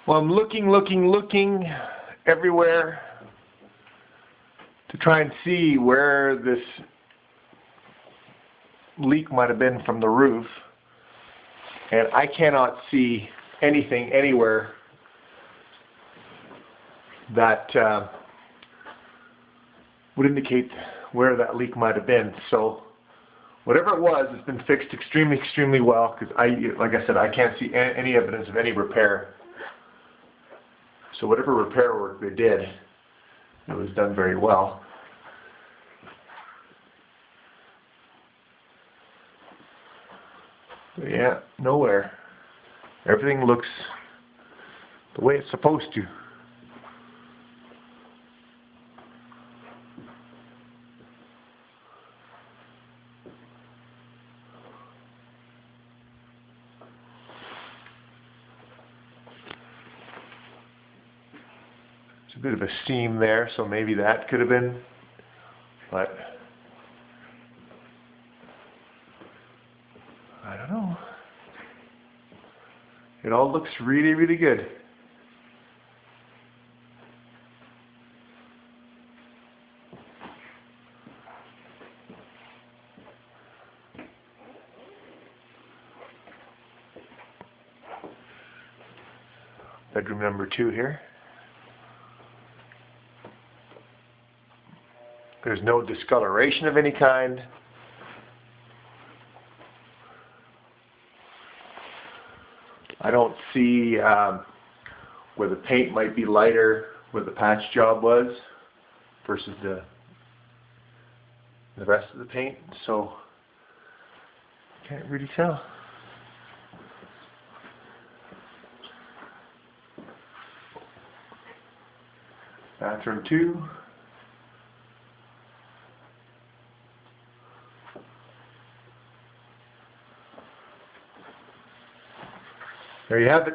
Well, I'm looking everywhere to try and see where this leak might have been from the roof, and I cannot see anything anywhere that would indicate where that leak might have been. So whatever it was, it's been fixed extremely well, because like I said, I can't see any evidence of any repair. So whatever repair work they did, it was done very well. But yeah, nowhere. Everything looks the way it's supposed to. There's a bit of a seam there, so maybe that could have been, but I don't know. It all looks really good. Bedroom number 2 here. There's no discoloration of any kind. I don't see where the paint might be lighter where the patch job was versus the rest of the paint, so can't really tell. Bathroom 2. There you have it.